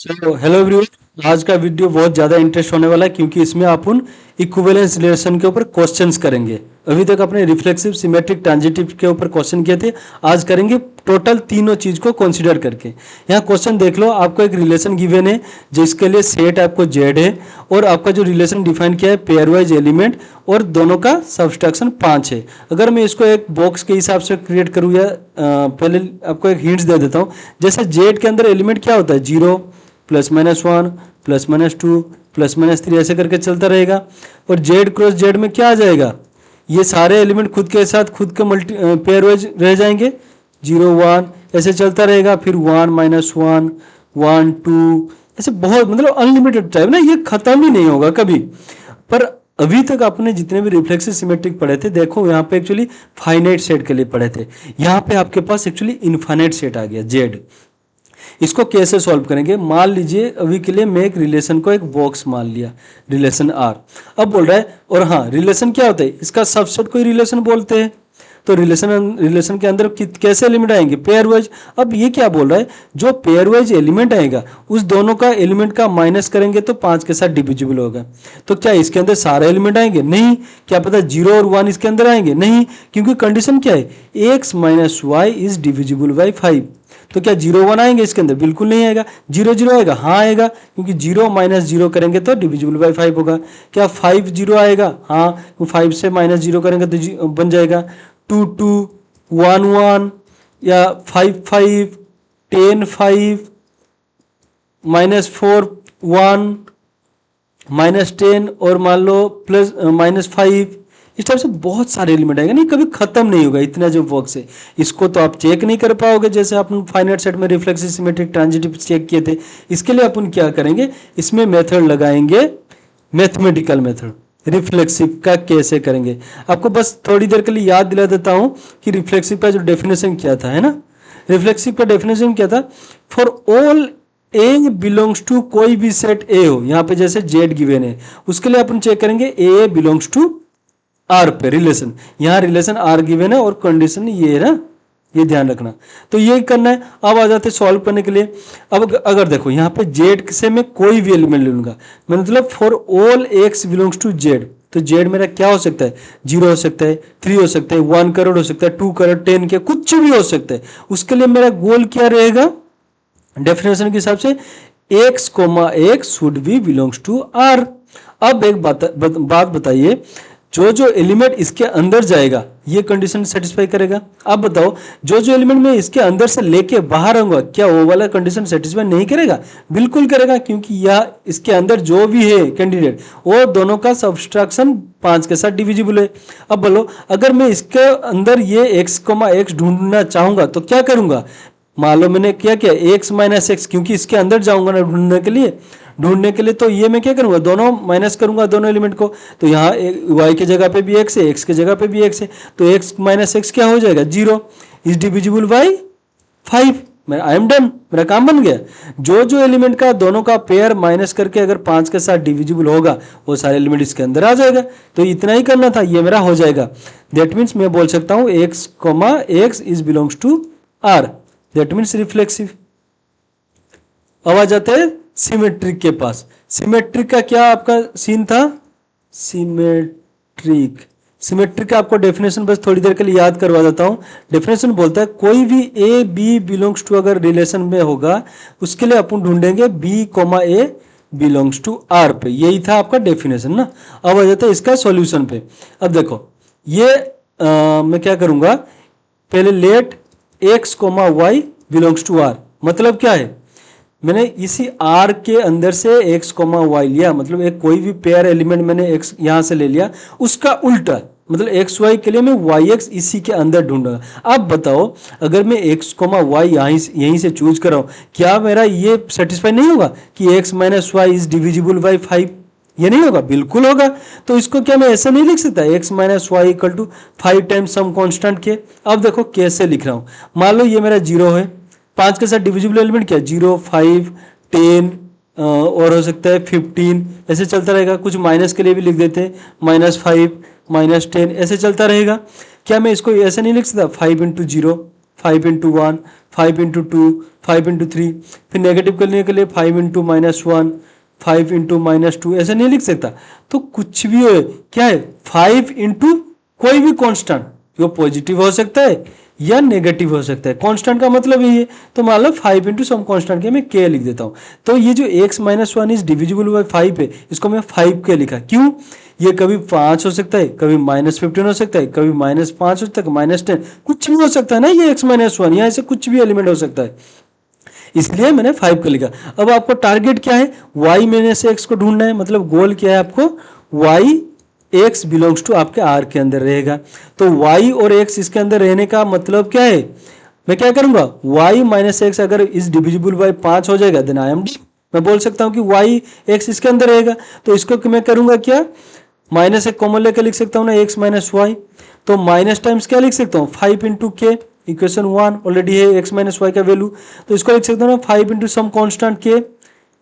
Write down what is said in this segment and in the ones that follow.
चलो hello everyone. आज का वीडियो बहुत ज़्यादा इंटरेस्ट होने वाला है क्योंकि इसमें अपन इक्विवेलेंस रिलेशन के ऊपर क्वेश्चंस करेंगे। अभी तक अपने रिफ्लेक्सिव सिमेट्रिक ट्रांजिटिव के ऊपर क्वेश्चन किए थे। आज करेंगे टोटल तीनों चीज को कंसीडर करके। यहाँ क्वेश्चन देख लो, आपको एक रिलेशन गिवन है जिसके लिए सेट आपको जेड है और आपका जो रिलेशन डिफाइन किया है पेयर वाइज एलिमेंट और दोनों का सब्सट्रैक्शन 5 है। अगर मैं इसको एक बॉक्स के हिसाब से क्रिएट करूँ या पहले आपको एक हिंट्स दे देता हूँ। जैसे जेड के अंदर एलिमेंट क्या होता है, 0 +-1 +-2 +-3 ऐसे करके चलता रहेगा। और जेड क्रॉस जेड में क्या आ जाएगा, ये सारे एलिमेंट खुद के साथ खुद के मल्टी पेयर वाइज रह जाएंगे, 0 1 ऐसे चलता रहेगा। फिर 1 -1 1 2 ऐसे बहुत मतलब अनलिमिटेड टाइप ना, ये खत्म ही नहीं होगा कभी। पर अभी तक आपने जितने भी रिफ्लेक्सिव सिमेट्रिक पढ़े थे, देखो यहाँ पे एक्चुअली फाइनाइट सेट के लिए पढ़े थे, यहाँ पे आपके पास एक्चुअली इनफाइनाइट सेट आ गया जेड। इसको कैसे सॉल्व करेंगे, मान लीजिए अभी के लिए मैं एक रिलेशन को एक बॉक्स मान लिया, रिलेशन आर। अब बोल रहा है, और हाँ रिलेशन क्या होता है, इसका सबसेट कोई रिलेशन बोलते हैं। तो रिलेशन के अंदर कैसे एलिमेंट आएंगे, पेयर वाइज। अब ये क्या बोल रहा है, जो पेयर वाइज एलिमेंट आएगा उस दोनों का एलिमेंट का माइनस करेंगे तो 5 के साथ डिविजिबल होगा। तो क्या इसके अंदर सारे एलिमेंट आएंगे, नहीं। क्या पता 0 और 1 इसके अंदर आएंगे, नहीं, क्योंकि कंडीशन क्या है, x - y is divisible by 5। तो क्या 0 1 आएंगे इसके अंदर, बिल्कुल नहीं आएगा। 0 0 आएगा, हाँ आएगा, क्योंकि 0 - 0 करेंगे तो डिविजिबल बाई 5 होगा। क्या 5 0 आएगा, हाँ, 5 से -0 करेंगे तो बन जाएगा 2 2 1 1 या 5 5 10 5 -4 1 -10 और मान लो +-5। इस टाइप से बहुत सारे एलिमेंट आएंगे, नहीं कभी खत्म नहीं होगा इतना जो बॉक्स है। इसको तो आप चेक नहीं कर पाओगे, जैसे अपन फाइनाइट सेट में रिफ्लेक्सिव सिमेट्रिक ट्रांजिटिव चेक किए थे। इसके लिए अपन क्या करेंगे, इसमें मेथड लगाएंगे, मैथमेटिकल मेथड। रिफ्लेक्सिव का कैसे करेंगे, आपको बस थोड़ी देर के लिए याद दिला देता हूं कि रिफ्लेक्सिव का जो डेफिनेशन क्या था, है ना। रिफ्लेक्सिव का डेफिनेशन क्या था, for all A belongs to कोई भी सेट ए हो, यहाँ पे जैसे जेड गिवन है, उसके लिए अपन चेक करेंगे ए बिलोंग्स टू आर पे रिलेशन। यहाँ रिलेशन आर गिवन है और कंडीशन ये है ना, ये ध्यान रखना। तो ये करना है। अब आ जाते सॉल्व करने के लिए। अब अगर देखो यहाँ पे जेड से मैं कोई भी एलिमेंट ले लूंगा, मतलब for all X belongs to Z, तो जेड मेरा क्या हो सकता है, 0 हो सकता है, 3 हो सकता है, 1 करोड़ हो सकता है, 2 करोड़, 10 के कुछ भी हो सकता है। उसके लिए मेरा गोल क्या रहेगा, डेफिनेशन के हिसाब से x, x should be belongs to R. अब एक बात बताइए, जो जो एलिमेंट इसके अंदर जाएगा ये कंडीशन सेटिस्फाई करेगा। अब बताओ, जो जो एलिमेंट मैं इसके अंदर से लेके बाहर आऊंगा, क्या वो वाला कंडीशन सेटिस्फाई नहीं करेगा, बिल्कुल करेगा, क्योंकि यह इसके अंदर जो भी है कैंडिडेट वो दोनों का सब्सट्रैक्शन 5 के साथ डिविजिबल है। अब बोलो, अगर मैं इसके अंदर ये x, x ढूंढना चाहूंगा तो क्या करूंगा, मान लो मैंने क्या किया, x - x, क्योंकि इसके अंदर जाऊंगा ना ढूंढने के लिए, तो ये मैं क्या करूंगा, दोनों माइनस करूंगा दोनों एलिमेंट को। तो यहाँ y के जगह पे भी x है, x के जगह पे भी x है, तो x - x क्या हो जाएगा, 0 इज डिविजिबल बाई 5। मैं आई एम डन, मेरा काम बन गया। जो जो एलिमेंट का दोनों का पेयर माइनस करके अगर 5 के साथ डिविजिबल होगा वो सारे एलिमेंट इसके अंदर आ जाएगा। तो इतना ही करना था, ये मेरा हो जाएगा। दैट मीन्स मैं बोल सकता हूँ x, x is belongs to r, that means reflexive. अब आ जाते हैं सिमेट्रिक के पास। सिमेट्रिक का क्या आपका सीन था, सिमेट्रिक का आपको डेफिनेशन बस थोड़ी देर के लिए याद करवा देता हूं। डेफिनेशन बोलता है कोई भी ए बी बिलोंग्स टू अगर रिलेशन में होगा, उसके लिए अपन ढूंढेंगे बी, ए बिलोंग्स टू आर पे। यही था आपका डेफिनेशन ना। अब आ जाता है इसका सॉल्यूशन पे। अब देखो ये मैं क्या करूंगा, पहले let x, y belongs to R, मतलब क्या है, मैंने इसी R के अंदर से x, y लिया, मतलब एक कोई भी पेयर एलिमेंट मैंने x यहां से ले लिया, उसका उल्टा मतलब x, y के लिए मैं yx इसी के अंदर ढूंढूंगा। अब बताओ, अगर मैं x, y यहीं से चूज कर रहा हूं, क्या मेरा ये सेटिस्फाई नहीं होगा कि x - y is divisible by 5, ये नहीं होगा, बिल्कुल होगा। तो इसको क्या मैं ऐसा नहीं लिख सकता, x - y equal to 5 times some constant के। अब देखो कैसे लिख रहा हूं, मान लो ये मेरा 0 है, 5 के साथ डिविजिबल एलिमेंट क्या, 0 5 10 और हो सकता है 15, ऐसे चलता रहेगा। कुछ माइनस के लिए भी लिख देते हैं, -5 -10 ऐसे चलता रहेगा। क्या मैं इसको ऐसे नहीं लिख सकता, 5 × 0 5 × 1 5 इंटू 2, 5 इंटू 3, फिर नेगेटिव करने के लिए 5 इंटू -1, 5 इंटू -2, ऐसे नहीं लिख सकता। तो कुछ भी हो, क्या है 5 इंटू कोई भी कांस्टेंट, वो पॉजिटिव हो सकता है या नेगेटिव हो सकता है। कांस्टेंट का मतलब यही है, तो मान लो 5 इंटू सम कांस्टेंट के मैं k लिख देता हूँ। तो ये जो x - 1 इज डिविजिबल बाई 5 है, इसको मैं 5k लिखा। क्यों? ये कभी 5 हो सकता है, कभी -15 हो सकता है, कभी -5 हो सकता है, -10, कुछ भी हो सकता है ना। ये x - 1 यहाँ से कुछ भी एलिमेंट हो सकता है, इसलिए मैंने 5 का लिखा। अब आपको टारगेट क्या है? y में से x को ढूंढना है, मतलब गोल क्या है आपको? y x बिलोंग्स टू आपके r के अंदर रहेगा। तो y और x इसके अंदर रहने का मतलब क्या है? मैं क्या करूंगा? y - x अगर इस डिविजिबल बाय 5 हो जाएगा, देन आई एम डी। मैं बोल सकता हूं कि y x इसके अंदर रहेगा। तो इसको मैं करूंगा क्या? माइनस एक कॉमन लेकर लिख सकता हूं ना, x - y। तो माइनस टाइम्स क्या लिख सकता हूं? 5 इंटू के, इक्वेशन 1 ऑलरेडी है x - y का वैल्यू। तो इसको लिख सकता हूं ना 5 इंटू सम कॉन्स्टेंट के,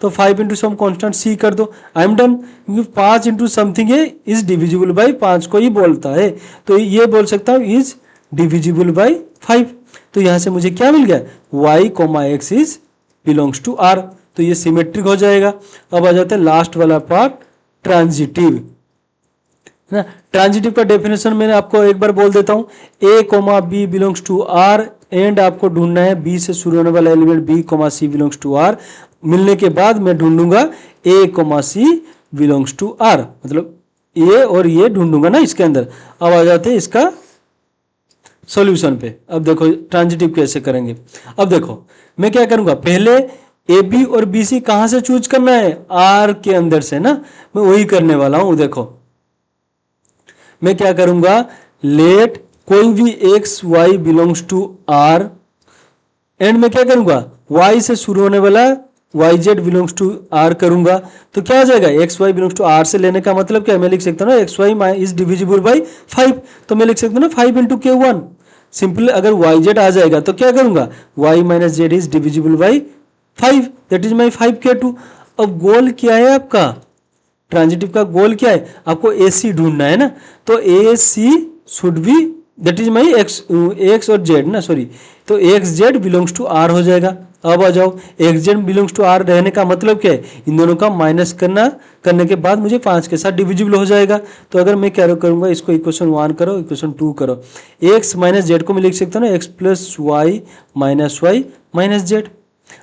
तो 5 इंटू सम कॉन्स्टेंट सी कर दो, आई एम डन। क्योंकि 5 इंटू समथिंग है इज डिविजिबल बाई 5 को ही बोलता है, तो ये बोल सकता हूँ इज डिविजिबल बाई 5। तो यहां से मुझे क्या मिल गया? y, x is belongs to r। तो ये सिमेट्रिक हो जाएगा। अब आ जाते हैं लास्ट वाला पार्ट, ट्रांजिटिव ना। ट्रांजिटिव का डेफिनेशन मैंने आपको एक बार बोल देता हूं, a, b belongs to r and आपको ढूंढना है b से शुरू होने वाला element b, c belongs to r। मिलने के बाद मैं ढूंढूंगा a, c belongs to r, मतलब ये और ये ढूंढूंगा ना इसके अंदर। अब आ जाते हैं इसका सॉल्यूशन पे। अब देखो ट्रांजिटिव कैसे करेंगे। अब देखो मैं क्या करूंगा, पहले ए बी और बी सी कहां से चूज करना है? आर के अंदर से ना, मैं वही करने वाला हूं। देखो मैं क्या करूंगा, लेट कोई भी X Y belongs to R and मैं क्या करूंगा, y से शुरू होने वाला yz बिलोंग्स टू r करूंगा। तो क्या आ जाएगा? X Y belongs to r से लेने का मतलब क्या है? मैं लिख सकता हूँ ना X Y is divisible by 5। तो मैं लिख सकता हूँ ना 5 इंटू k1। सिंपल अगर yz आ जाएगा तो क्या करूंगा, y - z is divisible by 5, that is my 5k2। अब गोल क्या है आपका? ट्रांजिटिव का गोल क्या है? आपको ए सी ढूंढना है ना। तो a c should be, that is my x और जेड ना, सॉरी। तो x z belongs to R हो जाएगा। अब आ जाओ, x z belongs to R रहने का मतलब क्या है? इन दोनों का माइनस करने के बाद मुझे 5 के साथ डिविजिबल हो जाएगा। तो अगर मैं क्या करूंगा, इसको इक्वेशन 1 करो, इक्वेशन 2 करो। एक्स माइनस जेड को मैं लिख सकता हूँ ना X plus Y minus Z.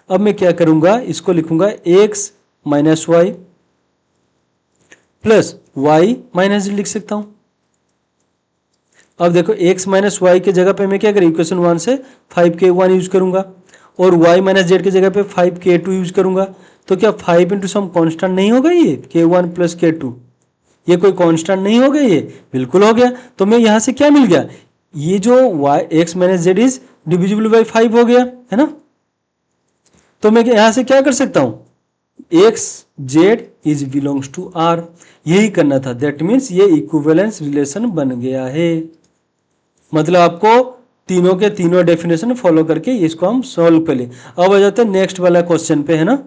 अब मैं क्या करूंगा, इसको लिखूंगा X minus Y plus Y minus Z लिख सकता हूं। अब देखो x माइनस वाई के जगह पे मैं क्या करूँ, इक्वेशन 1 से 5k1 यूज करूंगा और y माइनस जेड के जगह पे 5k2 यूज करूंगा। तो क्या 5 इंटू सम कॉन्स्टेंट नहीं होगा? ये k1 प्लस k2 ये कोई कांस्टेंट नहीं हो गया? ये बिल्कुल हो गया। तो मैं यहां से क्या मिल गया, ये जो x minus Z is divisible by 5 हो गया है ना। तो मैं यहां से क्या कर सकता हूं, X Z is belongs to R, यही करना था। दैट मीन्स ये इक्विवेलेंस रिलेशन बन गया है। मतलब आपको तीनों के तीनों डेफिनेशन फॉलो करके इसको हम सॉल्व कर ले। अब आ जाते हैं नेक्स्ट वाला क्वेश्चन पे, है ना।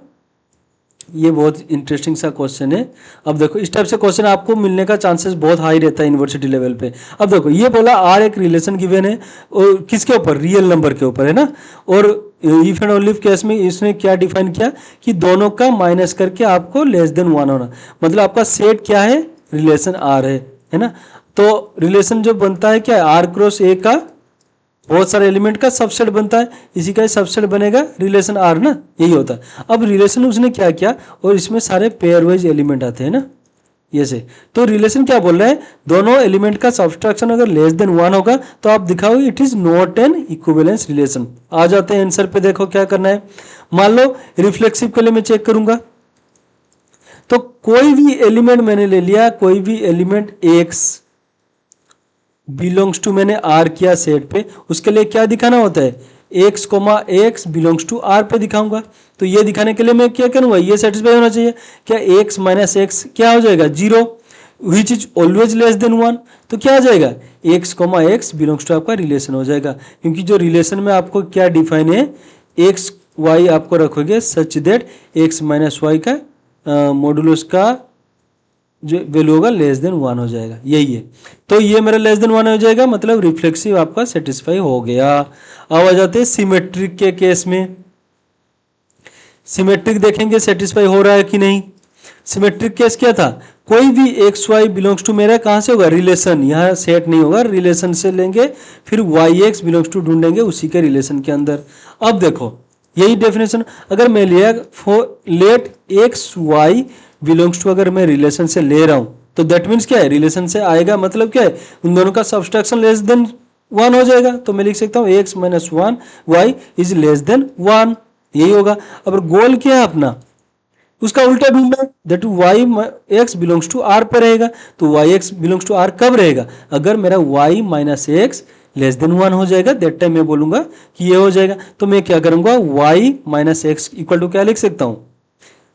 ये बहुत इंटरेस्टिंग सा क्वेश्चन है। अब देखो इस टाइप से क्वेश्चन आपको मिलने का चांसेस बहुत हाई रहता है यूनिवर्सिटी लेवल पे। अब देखो ये बोला आर एक रिलेशन गिवन है और किसके ऊपर, रियल नंबर के ऊपर, है ना। और इफ एंड ओनली केस में इसने क्या डिफाइन किया कि दोनों का माइनस करके आपको लेस देन 1 होना, मतलब आपका सेट क्या है, रिलेशन आर है ना। तो रिलेशन जो बनता है क्या है, आर क्रॉस ए का बहुत सारे एलिमेंट का सबसेट बनता है, इसी का सबसेट बनेगा रिलेशन आर ना, यही होता है। अब रिलेशन उसने क्या किया, और इसमें सारे पेयर वाइज एलिमेंट आते हैं ना, ये से। तो रिलेशन क्या बोल रहा है, दोनों एलिमेंट का सब्सट्रैक्शन अगर लेस देन 1 होगा तो आप दिखाओ it is not an equivalence relation. आ जाते हैं आंसर पे, देखो क्या करना है। मान लो रिफ्लेक्सिव के लिए मैं चेक करूंगा, तो कोई भी एलिमेंट मैंने ले लिया, कोई भी एलिमेंट एक्स बिलोंग्स टू मैंने आर किया सेट पे, उसके लिए क्या दिखाना होता है, X comma X belongs to R पे दिखाऊंगा। तो ये दिखाने के लिए मैं क्या करूंगा, ये सेटिस्फाई होना चाहिए। क्या एक्स माइनस एक्स क्या हो जाएगा, 0, which is always less than 1। तो क्या आ जाएगा, X comma X belongs to आपका रिलेशन हो जाएगा। क्योंकि जो रिलेशन में आपको क्या डिफाइन है, एक्स वाई आपको रखोगे such that X minus Y का मॉडुलस का जो वैल्यू होगा लेस देन 1 हो जाएगा, यही है। तो ये मेरा लेस देन 1 हो जाएगा, मतलब रिफ्लेक्सिव आपका सेटिस्फाई हो गया। अब आ जाते हैं सिमेट्रिक के केस में। सिमेट्रिक देखेंगे सेटिस्फाई हो रहा है कि नहीं। सिमेट्रिक केस क्या था, कोई भी एक्स वाई बिलोंग्स टू मेरा कहाँ से होगा, रिलेशन, यहाँ सेट नहीं होगा, रिलेशन से लेंगे, फिर वाई एक्स बिलोंग्स टू ढूंढेंगे उसी के रिलेशन के अंदर। अब देखो यही डेफिनेशन अगर मैं लिया let X Y belongs to, अगर मैं रिलेशन से ले रहा हूं तो दैट मीन्स क्या है, रिलेशन से आएगा मतलब क्या है, उन दोनों का सब्सट्रैक्शन लेस देन 1 हो जाएगा। तो मैं लिख सकता हूँ X minus 1 Y is less than 1, यही होगा। अब गोल क्या है अपना, उसका उल्टा ढूंढना है, that Y X belongs to R पे रहेगा। तो Y X belongs to R कब रहेगा, अगर मेरा Y minus X less than 1 हो जाएगा, दैट टाइम मैं बोलूंगा कि ये हो जाएगा। तो मैं क्या करूंगा, Y minus X equal to क्या लिख सकता हूँ,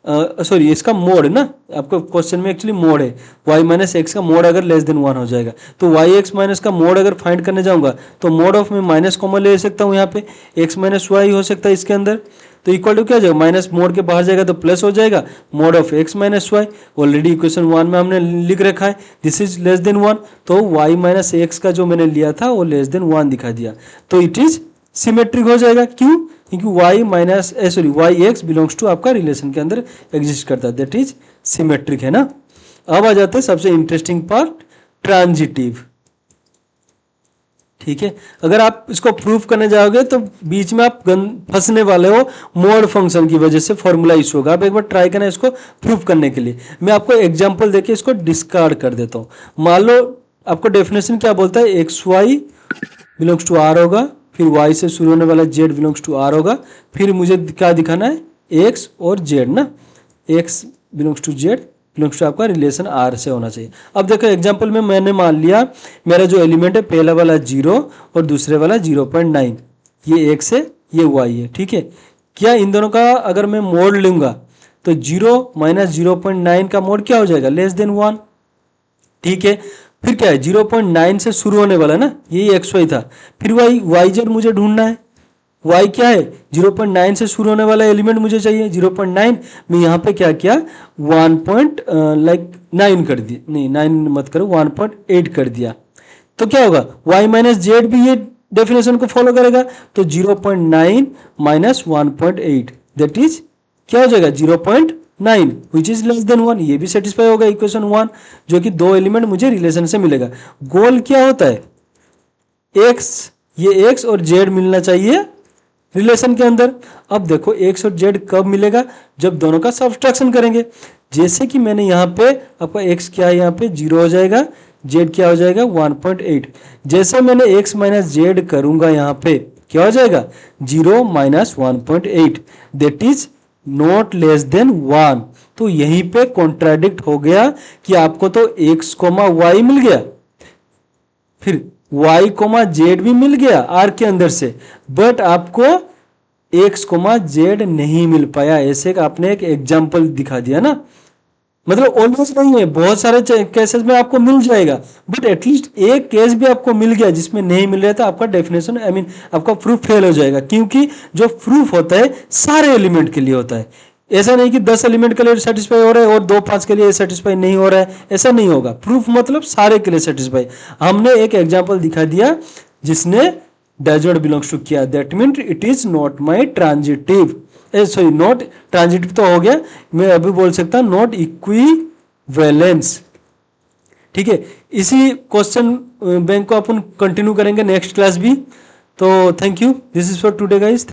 सॉरी इसका मोड ना, आपको क्वेश्चन में एक्चुअली मोड है, वाई माइनस एक्स का मोड अगर लेस देन 1 हो जाएगा, तो वाई एक्स माइनस का मोड अगर फाइंड करने जाऊंगा तो मोड ऑफ में माइनस कॉमन ले सकता हूँ, यहाँ पे एक्स माइनस वाई हो सकता है इसके अंदर। तो इक्वल टू क्या जाएगा, माइनस मोड के बाहर जाएगा तो प्लस हो जाएगा, mod of X minus Y already equation 1 में हमने लिख रखा है, दिस इज लेस देन 1। तो वाई माइनस एक्स का जो मैंने लिया था वो लेस देन 1 दिखा दिया, तो इट इज सिमेट्रिक हो जाएगा। क्यों, क्योंकि Y minus sorry Y X belongs to आपका रिलेशन के अंदर एग्जिस्ट करता है, दैट इज सिमेट्रिक है ना। अब आ जाते हैं सबसे इंटरेस्टिंग पार्ट, ट्रांजिटिव। ठीक है, अगर आप इसको प्रूफ करने जाओगे तो बीच में आप फंसने वाले हो, मोड फंक्शन की वजह से फॉर्मूला इशू होगा। आप एक बार ट्राई करना इसको प्रूफ करने के लिए। मैं आपको एग्जांपल देके इसको डिस्कार्ड कर देता हूँ। मान लो आपको डेफिनेशन क्या बोलता है, X Y belongs to R होगा, फिर y से शुरू होने वाला z बिलोंग्स टू r होगा, फिर मुझे क्या दिखाना है, x और z ना, x belongs to z belongs to आपका रिलेशन r से होना चाहिए। अब देखो एग्जांपल में मैंने मान लिया मेरा जो एलिमेंट है पहला वाला 0 और दूसरे वाला 0.9, ये x है ये y है। ठीक है, क्या इन दोनों का अगर मैं मोड लूंगा तो 0 माइनस 0.9 का मोड क्या हो जाएगा, लेस देन 1। ठीक है, फिर क्या है 0.9 से शुरू होने वाला ना, यही एक्स वाई था, फिर वाई जेड मुझे ढूंढना है। वाई क्या है, 0.9 से शुरू होने वाला एलिमेंट मुझे चाहिए, 0.9 में यहाँ पे क्या किया 1.9 कर दिया, नहीं 9 मत करो 1.8 कर दिया। तो क्या होगा, वाई माइनस जेड भी ये डेफिनेशन को फॉलो करेगा, तो 0.9 माइनस 1.8 दैट इज क्या हो जाएगा 0.9 विच इज लेस देन 1। ये भी सेटिस्फाई होगा इक्वेशन 1, जो कि दो एलिमेंट मुझे रिलेशन से मिलेगा। गोल क्या होता है, x, ये x और z मिलना चाहिए रिलेशन के अंदर। अब देखो x और z कब मिलेगा, जब दोनों का सब्सट्रैक्शन करेंगे। जैसे कि मैंने यहाँ पे आपका x क्या है, यहाँ पे 0 हो जाएगा, z क्या हो जाएगा 1.8। जैसे मैंने x माइनस जेड करूंगा यहाँ पे क्या हो जाएगा 0 minus 1.8 that is not less than 1। तो यहीं पे कॉन्ट्राडिक्ट हो गया कि आपको तो x कोमा y मिल गया, फिर y कोमा z भी मिल गया r के अंदर से, बट आपको x कोमा z नहीं मिल पाया। ऐसे आपने एक एग्जांपल दिखा दिया ना, मतलब ऑलवेज नहीं है, बहुत सारे केसेस में आपको मिल जाएगा, बट एटलीस्ट एक केस भी आपको मिल गया जिसमें नहीं मिल रहा था, आपका डेफिनेशन आई मीन आपका प्रूफ फेल हो जाएगा। क्योंकि जो प्रूफ होता है सारे एलिमेंट के लिए होता है, ऐसा नहीं कि 10 एलिमेंट के लिए सेटिस्फाई हो रहा है और 2-5 के लिए सेटिस्फाई नहीं हो रहा है, ऐसा नहीं होगा। प्रूफ मतलब सारे के लिए सेटिस्फाई। हमने एक एग्जाम्पल दिखा दिया जिसने डज नॉट बिलोंग्स टू किया, that mean it is not my transitive, sorry not transitive तो हो गया, मैं अभी बोल सकता हूं नॉट इक्विवेलेंस। ठीक है, इसी क्वेश्चन बैंक को अपन कंटिन्यू करेंगे नेक्स्ट क्लास भी। तो thank you, this is for today guys.